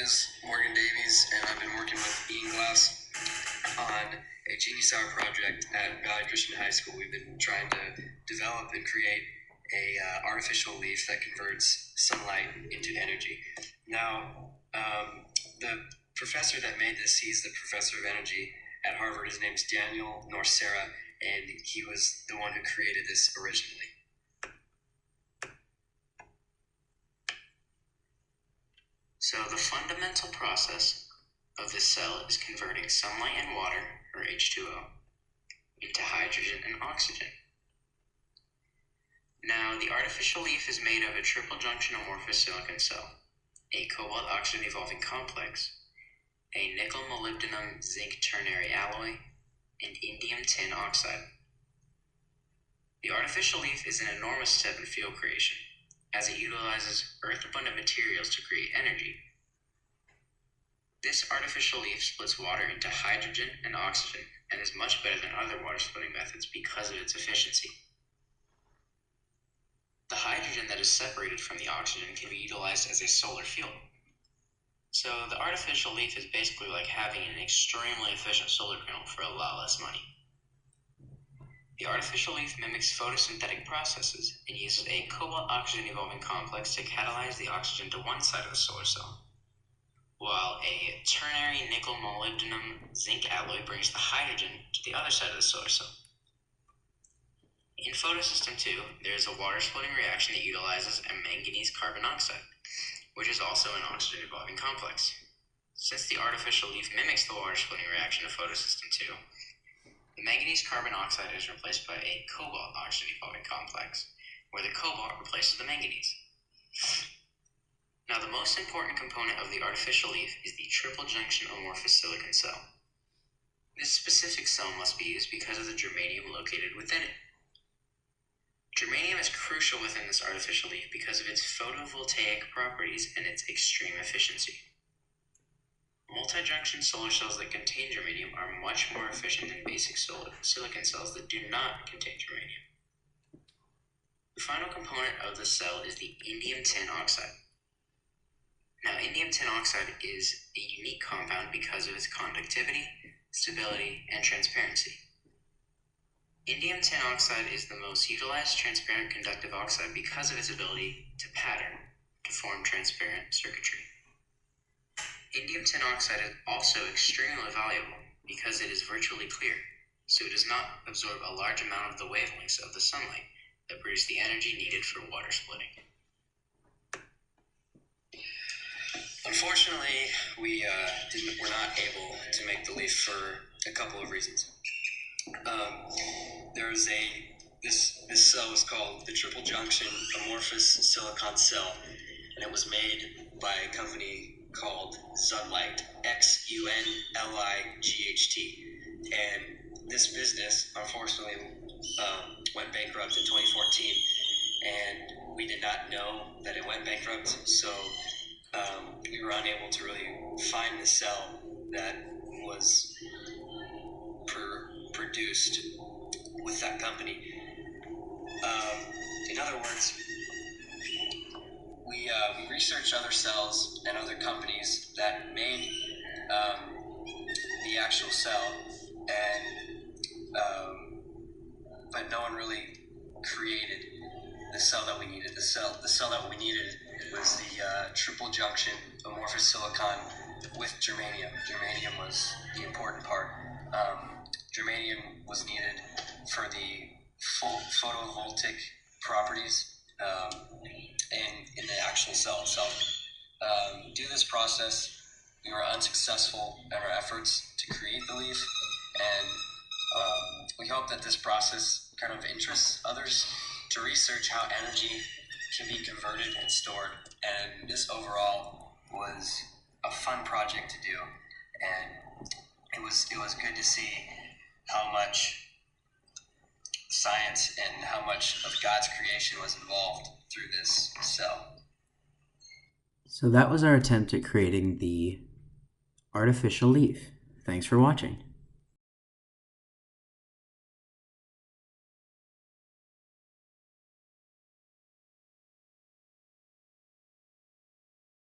is Morgan Davies, and I've been working with Ian Glass on a Genius Hour project at Valley Christian High School. We've been trying to develop and create a artificial leaf that converts sunlight into energy. Now, the professor that made this, he's the professor of energy at Harvard. His name's Daniel Norsera, and he was the one who created this originally. So the fundamental process of this cell is converting sunlight and water, or H2O, into hydrogen and oxygen. Now, the artificial leaf is made of a triple junction amorphous silicon cell, a cobalt-oxygen evolving complex, a nickel-molybdenum-zinc ternary alloy, and indium tin oxide. The artificial leaf is an enormous step in field creation, as it utilizes earth-abundant materials to create energy. This artificial leaf splits water into hydrogen and oxygen and is much better than other water splitting methods because of its efficiency. The hydrogen that is separated from the oxygen can be utilized as a solar fuel. So the artificial leaf is basically like having an extremely efficient solar panel for a lot less money. The artificial leaf mimics photosynthetic processes and uses a cobalt-oxygen evolving complex to catalyze the oxygen to one side of the solar cell, while a ternary nickel-molybdenum-zinc alloy brings the hydrogen to the other side of the solar cell. In photosystem 2, there is a water-splitting reaction that utilizes a manganese carbon oxide, which is also an oxygen evolving complex. Since the artificial leaf mimics the water-splitting reaction of photosystem 2, the manganese carbon oxide is replaced by a cobalt oxygen evolving complex, where the cobalt replaces the manganese. Now, the most important component of the artificial leaf is the triple junction amorphous silicon cell. This specific cell must be used because of the germanium located within it. Germanium is crucial within this artificial leaf because of its photovoltaic properties and its extreme efficiency. Multi-junction solar cells that contain germanium are much more efficient than basic silicon cells that do not contain germanium. The final component of the cell is the indium tin oxide. Now, indium tin oxide is a unique compound because of its conductivity, stability, and transparency. Indium tin oxide is the most utilized transparent conductive oxide because of its ability to pattern to form transparent circuitry. Indium tin oxide is also extremely valuable because it is virtually clear, so it does not absorb a large amount of the wavelengths of the sunlight that produce the energy needed for water splitting. Unfortunately, we were not able to make the leaf for a couple of reasons. This cell was called the triple junction amorphous silicon cell, and it was made by a company called Xunlight, Xunlight. And this business, unfortunately, went bankrupt in 2014, and we did not know that it went bankrupt, so we were unable to really find the cell that was produced with that company. In other words, we researched other cells and other companies that made the actual cell, but no one really created the cell that we needed. The cell that we needed was the triple junction amorphous silicon with germanium. Germanium was the important part. Germanium was needed for the photovoltaic properties in the actual cell itself. Due to this process, we were unsuccessful in our efforts to create the leaf, and we hope that this process kind of interests others to research how energy can be converted and stored. And this overall was a fun project to do, and it was good to see how much science and how much of God's creation was involved through this cell. So that was our attempt at creating the artificial leaf. Thanks for watching.